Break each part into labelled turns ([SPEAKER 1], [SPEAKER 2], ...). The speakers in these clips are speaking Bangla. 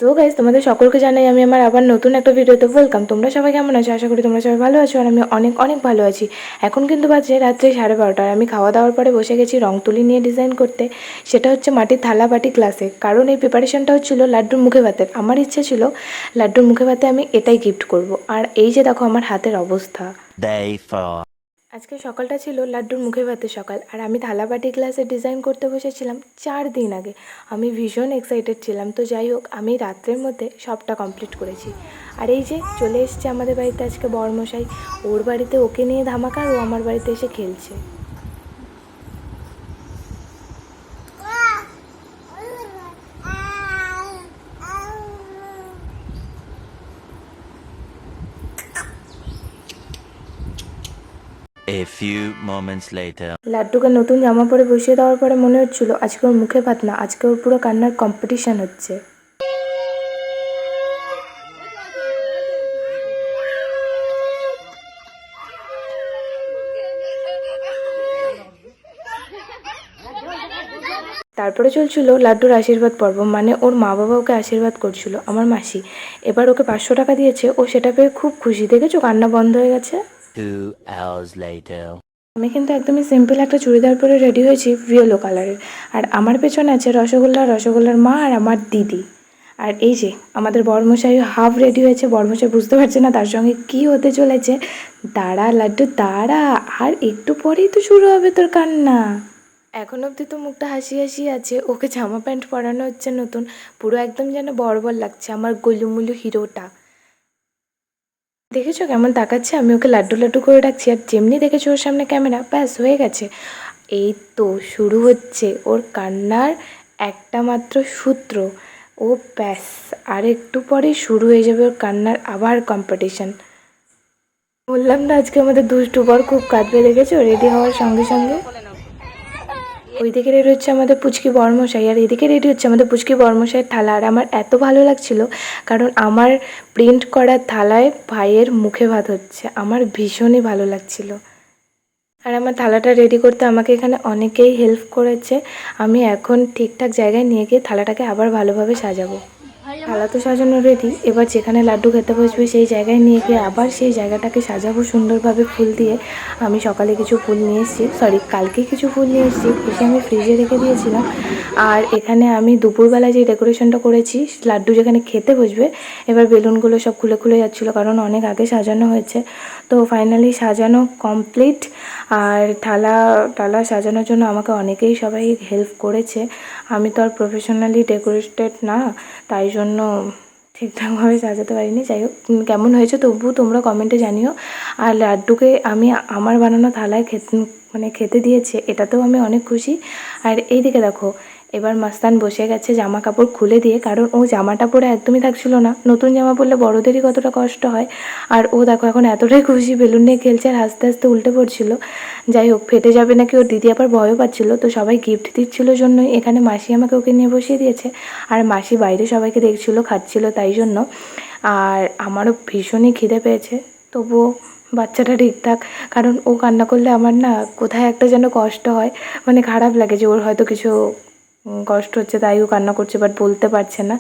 [SPEAKER 1] তো গাইস, তোমাদের সকলকে জানাই আমি আমার আবার নতুন একটা ভিডিওতে ওয়েলকাম। তোমরা সবাই কেমন আছো? আশা করি তোমরা সবাই ভালো আছো, আর আমি অনেক অনেক ভালো আছি। এখন কিন্তু বাজে রাত্রে 12:30, আর আমি খাওয়া দাওয়ার পরে বসে গেছি রং তুলি নিয়ে ডিজাইন করতে। সেটা হচ্ছে মাটির থালা বাটি ক্লাসে, কারণ এই প্রিপারেশনটা হচ্ছিল লাড্ডুর মুখে ভাতের। আমার ইচ্ছে ছিল লাড্ডুর মুখে ভাতে আমি এটাই গিফট করব। আর এই যে দেখো আমার হাতের অবস্থা। আজকে সকালটা ছিল লাড্ডুর মুখে ভাতের সকাল, আর আমি থালাবাটি গ্লাসে ডিজাইন করতে বসেছিলাম 4 দিন আগে। আমি ভীষণ এক্সাইটেড ছিলাম। তো যাই হোক, আমি রাত্রের মধ্যে সবটা কমপ্লিট করেছি। আর এই যে চলে এসছে আমাদের বাড়িতে আজকে বরমশাই। ওর বাড়িতে ওকে নিয়ে ধামাকা, আর ও আমার বাড়িতে এসে খেলছে।
[SPEAKER 2] A few moments later.
[SPEAKER 1] লাড্ডুকে নতুন জামা পরে বসিয়ে দেওয়ার পরে মনে হচ্ছিল আজকে ওর মুখে ভাত না, আজকে ওর পুরো কান্নার কম্পিটিশান হচ্ছে। তারপরে চলছিল লাড্ডুর আশীর্বাদ পর্ব, মানে ওর মা বাবা ওকে আশীর্বাদ করছিল, আমার মাসি। এবার ওকে 500 টাকা দিয়েছে, ও সেটা পেয়ে খুব খুশি। দেখেছো কান্না বন্ধ হয়ে গেছে।
[SPEAKER 2] 2 hours later.
[SPEAKER 1] আমি কিন্তু একদমই সিম্পল একটা চুড়িদার পরে রেডি হয়েছি ইয়েলো কালারের, আর আমার পেছনে আছে রসগোল্লার মা আর আমার দিদি। আর এই যে আমাদের বড়মশাই হাফ রেডি হয়েছে। বড়মশাই বুঝতে পারছে না তার সঙ্গে কি হতে চলেছে। দাঁড়া লাড্ডু দাঁড়া, আর একটু পরেই তো শুরু হবে তোর কান্না। এখন অবধি তো মুখটা হাসি হাসি আছে। ওকে জামা প্যান্ট পরানো হচ্ছে নতুন, পুরো একদম যেন বড় লাগছে আমার গোলুমুলু হিরোটা। দেখেছো কেমন তাকাচ্ছে? আমি ওকে লাড্ডু লাড্ডু করে ডাকছি, আর যেমনি দেখেছো ওর সামনে ক্যামেরা, ব্যাস হয়ে গেছে। এই তো শুরু হচ্ছে ওর কান্নার একটা মাত্র সূত্র। ও ব্যাস, আর একটু পরেই শুরু হয়ে যাবে ওর কান্নার আবার কম্পিটিশন। বললাম না আজকে আমাদের দুষ্টু বর খুব কাঁদবে, দেখেছো রেডি হওয়ার সঙ্গে সঙ্গে। ওইদিকে রেডি হচ্ছে আমাদের পুচকি বর্মশাই, আর এদিকে রেডি হচ্ছে আমাদের পুচকি বর্মশাইয়ের থালা। আর আমার এত ভালো লাগছিল, কারণ আমার প্রিন্ট করা থালায় ভাইয়ের মুখে ভাত হচ্ছে। আমার ভীষণই ভালো লাগছিল। আর আমার থালাটা রেডি করতে আমাকে এখানে অনেকেই হেল্প করেছে। আমি এখন ঠিকঠাক জায়গায় নিয়ে গিয়ে থালাটাকে আবার ভালোভাবে সাজাবো। থালা তো সাজানো রেডি, এবার যেখানে লাড্ডু খেতে বসবে সেই জায়গায় নিয়ে গিয়ে আবার সেই জায়গাটাকে সাজাবো সুন্দরভাবে ফুল দিয়ে। আমি সকালে কিছু ফুল নিয়ে এসেছি, কালকে কিছু ফুল নিয়ে এসেছি, এসে আমি ফ্রিজে রেখে দিয়েছিলাম। আর এখানে আমি দুপুরবেলা যে ডেকোরেশনটা করেছি, লাড্ডু যেখানে খেতে বসবে, এবার বেলুনগুলো সব খুলে খুলে যাচ্ছিলো, কারণ অনেক আগে সাজানো হয়েছে। তো ফাইনালি সাজানো কমপ্লিট। আর টালা সাজানোর জন্য আমাকে অনেকেই সবাই হেল্প করেছে। আমি তো আর প্রফেশনালি ডেকোরেটেড না, তাই জন্য ঠিকঠাকভাবে সাজাতে পারিনি। যাই হোক, কেমন হয়েছে তবুও তোমরা কমেন্টে জানিও। আর লাড্ডুকে আমি আমার বানানো থালায় খেতে দিয়েছে, এটাতেও আমি অনেক খুশি। আর এইদিকে দেখো, এবার মাস্তান বসে গেছে জামা কাপড় খুলে দিয়ে, কারণ ও জামাটা পরে একদমই থাকছিল না। নতুন জামা পরলে বড়োদেরই কতটা কষ্ট হয়। আর ও দেখো এখন এতটাই খুশি, বেলুন নিয়ে খেলছে আর আস্তে আস্তে উল্টে পড়ছিল। যাই হোক, ফেটে যাবে নাকি ওর দিদি আবার ভয়ও পাচ্ছিল। তো সবাই গিফট দিচ্ছিল জন্যই এখানে মাসি আমাকে ওকে নিয়ে বসিয়ে দিয়েছে। আর মাসি বাইরে সবাইকে দেখছিল, খাচ্ছিল, তাই জন্য। আর আমারও ভীষণই খিদে পেয়েছে, তবুও বাচ্চাটা ঠিকঠাক, কারণ ও কান্না করলে আমার না কোথায় একটা যেন কষ্ট হয়, মানে খারাপ লাগে যে ওর হয়তো কিছু কষ্ট হচ্ছে তাই ও কান্না করছে, বাট বলতে পারছে না।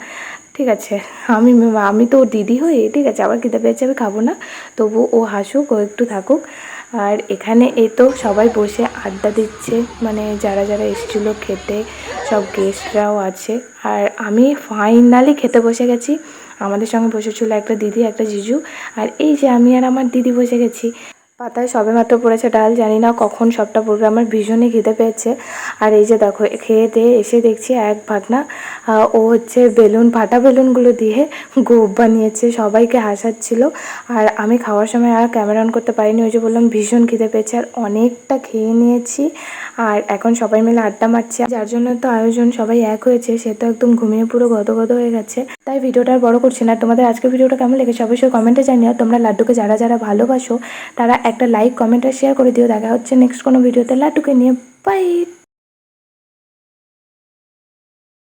[SPEAKER 1] ঠিক আছে, আমি আমি তো ওর দিদি হই, ঠিক আছে, আবার খিদে পেয়েছে আমি খাবো না, তবু ও হাসুক, ও একটু থাকুক। আর এখানে এই তো সবাই বসে আড্ডা দিচ্ছে, মানে যারা যারা এসেছিলো খেতে, সব গেস্টরাও আছে। আর আমি ফাইনালি খেতে বসে গেছি। আমাদের সঙ্গে বসেছিল একটা দিদি, একটা জিজু, আর এই যে আমি আর আমার দিদি বসে গেছি। পাতায় সবেমাত্র পড়েছে ডাল, জানি না কখন সবটা পড়বে, আমার ভীষণই খিদে পেয়েছে। আর এই যে দেখো, খেয়ে দিয়ে এসে দেখছি এক ভাগনা ও হচ্ছে ফাটা বেলুনগুলো দিয়ে গোপ বানিয়েছে, সবাইকে হাসাচ্ছিল। আর আমি খাওয়ার সময় আর ক্যামেরা অন করতে পারিনি, ওই যে বললাম ভীষণ খিদে পেয়েছে, আর অনেকটা খেয়ে নিয়েছি। আর এখন সবাই মিলে আড্ডা মারছে, যার জন্য তো আয়োজন, সবাই এক হয়েছে, সে তো একদম ঘুমিয়ে পুরো গদগদ হয়ে গেছে। তাই ভিডিওটা আর বড় করছি না। তোমাদের আজকের ভিডিওটা কেমন লেগেছে অবশ্যই কমেন্টে জানিও। তোমরা লাড্ডুকে যারা যারা ভালোবাসো তারা একটা লাইক, কমেন্ট আর শেয়ার করে দিও। দেখা হচ্ছে নেক্সট কোনো ভিডিওতে লাড্ডুকে নিয়ে। বাই।